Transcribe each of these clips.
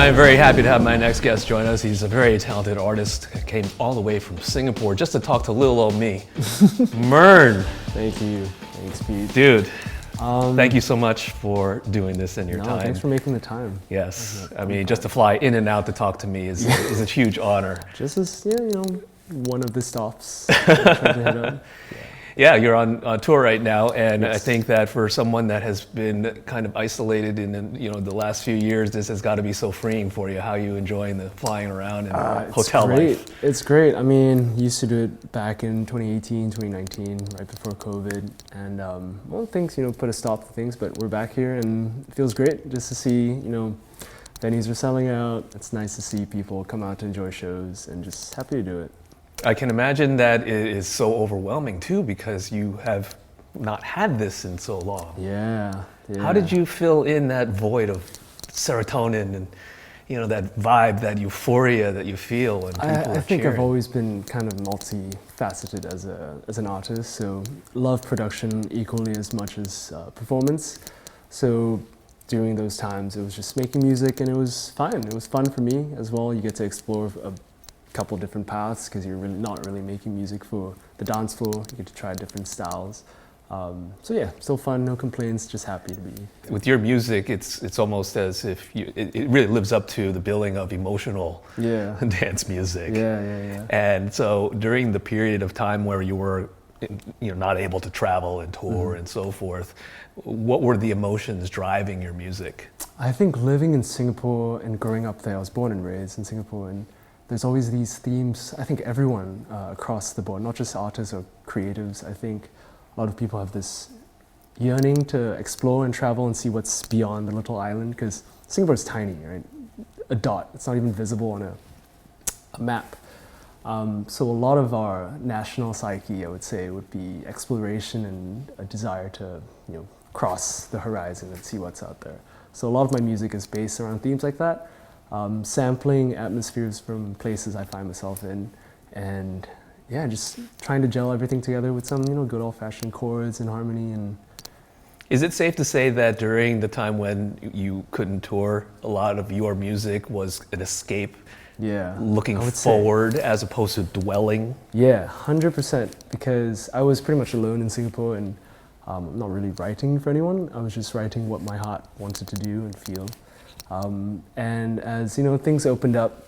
I'm very happy to have my next guest join us. He's a very talented artist. Came all the way from Singapore just to talk to little old me. MYRNE. Thank you. Thanks, Pete. Dude, thank you so much for doing this in your time. Thanks for making the time. Yes. I mean, just to fly in and out to talk to me is a huge honor. Just as, one of the stops. Trying to hit up. Yeah, you're on tour right now, and Yes. I think that for someone that has been kind of isolated in the last few years, this has got to be so freeing for you. How are you enjoying the flying around and hotel life? It's great. I mean, used to do it back in 2018, 2019, right before COVID, and things put a stop to things, but we're back here, and it feels great just to see venues are selling out. It's nice to see people come out to enjoy shows, and just happy to do it. I can imagine that it is so overwhelming too, because you have not had this in so long. Yeah. How did you fill in that void of serotonin and that vibe, that euphoria that you feel when people are I think cheering? I've always been kind of multifaceted as an artist, so love production equally as much as performance. So during those times, it was just making music, and it was fun. It was fun for me as well. You get to explore a couple different paths because you're really not really making music for the dance floor. You get to try different styles. So yeah, still fun, no complaints, just happy to be. With your music, it's almost as if it really lives up to the billing of emotional dance music. Yeah. And so during the period of time where you were not able to travel and tour and so forth, what were the emotions driving your music? I think living in Singapore and growing up there, I was born and raised in Singapore, and there's always these themes. I think everyone across the board, not just artists or creatives, I think a lot of people have this yearning to explore and travel and see what's beyond the little island, because Singapore is tiny, right? A dot, it's not even visible on a map. So a lot of our national psyche, I would say, would be exploration and a desire to cross the horizon and see what's out there. So a lot of my music is based around themes like that. Sampling atmospheres from places I find myself in, and yeah, just trying to gel everything together with some good old-fashioned chords and harmony. And is it safe to say that during the time when you couldn't tour, a lot of your music was an escape, looking forward as opposed to dwelling? Yeah, 100%, because I was pretty much alone in Singapore, and not really writing for anyone. I was just writing what my heart wanted to do and feel. And as things opened up,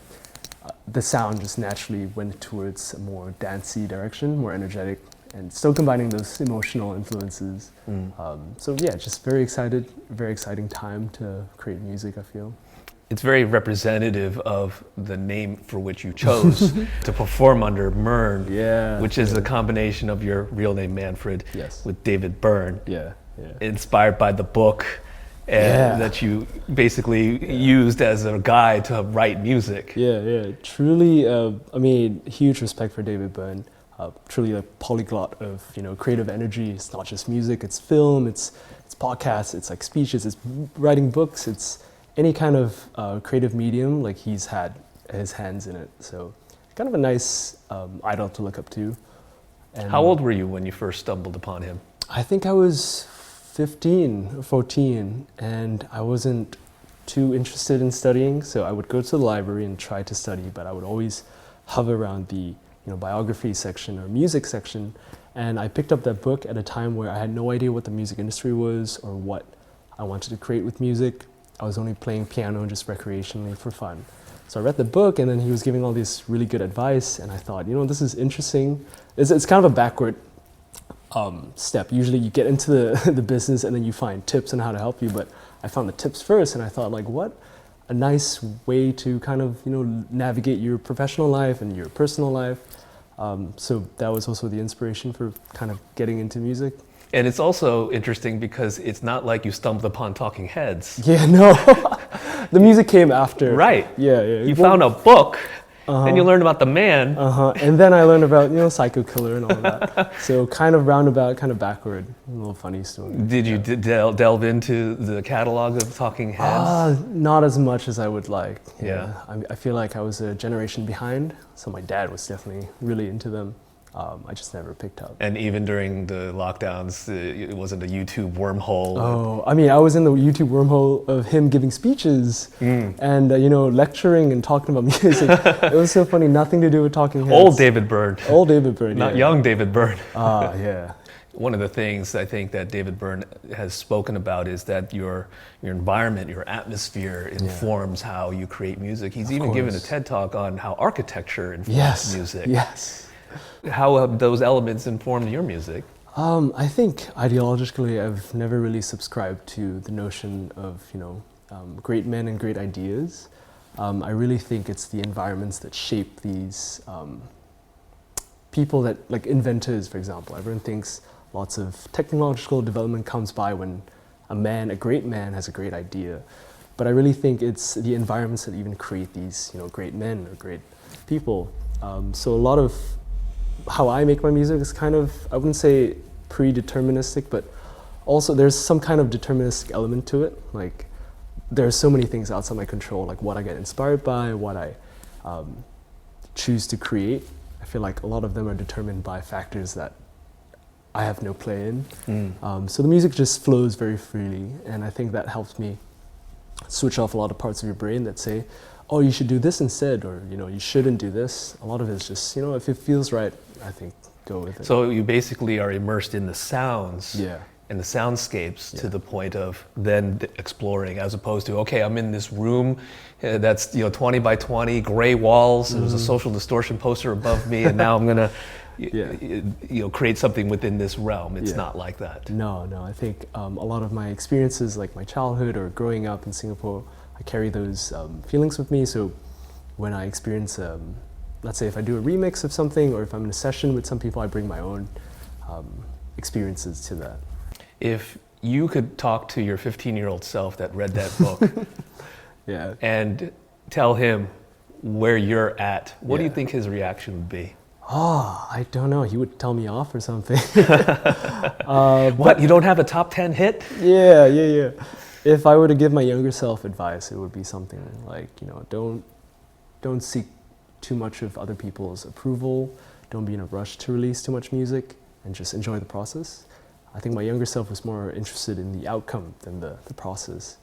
the sound just naturally went towards a more dancey direction, more energetic, and still combining those emotional influences. So yeah, just very exciting time to create music, I feel. It's very representative of the name for which you chose to perform under, MYRNE, which is a combination of your real name Manfred with David Byrne, inspired by the book. And that you basically used as a guide to write music. Yeah. Truly, I mean, huge respect for David Byrne. Truly a polyglot of creative energy. It's not just music, it's film, it's podcasts, it's like speeches, it's writing books, it's any kind of creative medium. Like, he's had his hands in it. So kind of a nice idol to look up to. And how old were you when you first stumbled upon him? I think I was 15 or 14, and I wasn't too interested in studying, so I would go to the library and try to study, but I would always hover around the biography section or music section, and I picked up that book at a time where I had no idea what the music industry was or what I wanted to create with music. I was only playing piano just recreationally for fun. So I read the book, and then he was giving all this really good advice, and I thought, this is interesting. It's kind of a backward step. Usually you get into the business and then you find tips on how to help you, but I found the tips first, and I thought, like, what a nice way to kind of navigate your professional life and your personal life. So that was also the inspiration for kind of getting into music. And it's also interesting because it's not like you stumbled upon Talking Heads. Yeah, no. The music came after. Right. Yeah. You found a book. And you learned about the man. And then I learned about, Psycho Killer and all of that. So kind of roundabout, kind of backward. A little funny story. Did you delve into the catalog of Talking Heads? Not as much as I would like. Yeah. I feel like I was a generation behind. So my dad was definitely really into them. I just never picked up. And even during the lockdowns, it wasn't a YouTube wormhole. Oh, I mean, I was in the YouTube wormhole of him giving speeches and, you know, lecturing and talking about music. It was so funny, nothing to do with talking heads. Old David Byrne. Old David Byrne, Not young David Byrne. Yeah. One of the things I think that David Byrne has spoken about is that your environment, your atmosphere informs how you create music. He's even given a TED Talk on how architecture informs music. Yes. How have those elements informed your music? I think ideologically, I've never really subscribed to the notion of, you know, great men and great ideas. I really think it's the environments that shape these people that, like inventors, for example. Everyone thinks lots of technological development comes by when a great man has a great idea. But I really think it's the environments that even create these, you know, great men or great people. So a lot of how I make my music is kind of, I wouldn't say predeterministic, but also there's some kind of deterministic element to it. Like there are so many things outside my control, like what I get inspired by, what I choose to create. I feel like a lot of them are determined by factors that I have no play in. So the music just flows very freely, and I think that helps me switch off a lot of parts of your brain that say, oh, you should do this instead, or, you know, you shouldn't do this. A lot of it is just, you know, if it feels right, I think go with it. So you basically are immersed in the sounds and the soundscapes to the point of then exploring, as opposed to, okay, I'm in this room that's, you know, 20 by 20, gray walls, there's a Social Distortion poster above me, and now I'm gonna you know, create something within this realm. It's not like that. No, I think a lot of my experiences, like my childhood or growing up in Singapore, I carry those feelings with me. So when I experience, let's say if I do a remix of something, or if I'm in a session with some people, I bring my own experiences to that. If you could talk to your 15-year-old self that read that book and tell him where you're at, what do you think his reaction would be? Oh, I don't know. He would tell me off or something. What, you don't have a top 10 hit? Yeah. If I were to give my younger self advice, it would be something like, you know, don't seek too much of other people's approval. Don't be in a rush to release too much music, and just enjoy the process. I think my younger self was more interested in the outcome than the process,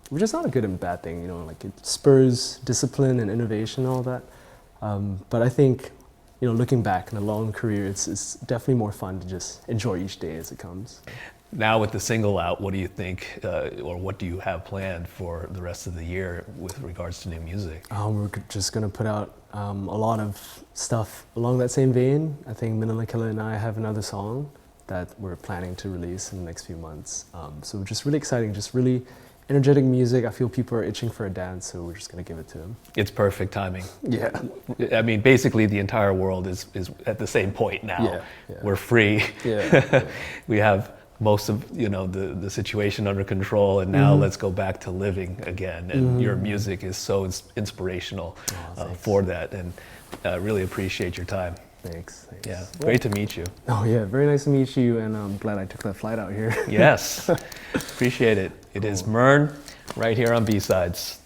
which is not a good and bad thing, you know, like it spurs discipline and innovation and all that. But I think, you know, looking back in a long career, it's definitely more fun to just enjoy each day as it comes. Now with the single out, what do you think, or what do you have planned for the rest of the year with regards to new music? We're just going to put out a lot of stuff along that same vein. I think Manila Killer and I have another song that we're planning to release in the next few months. So just really exciting, just really energetic music. I feel people are itching for a dance, so we're just going to give it to them. It's perfect timing. Yeah. I mean, basically the entire world is at the same point now. We're free. We have most of, you know, the situation under control, and now let's go back to living again. And your music is so inspirational for that, and really appreciate your time. Thanks. Yeah, great to meet you. Oh yeah, very nice to meet you, and I'm glad I took that flight out here. Yes, appreciate it. It is MYRNE right here on B-Sides.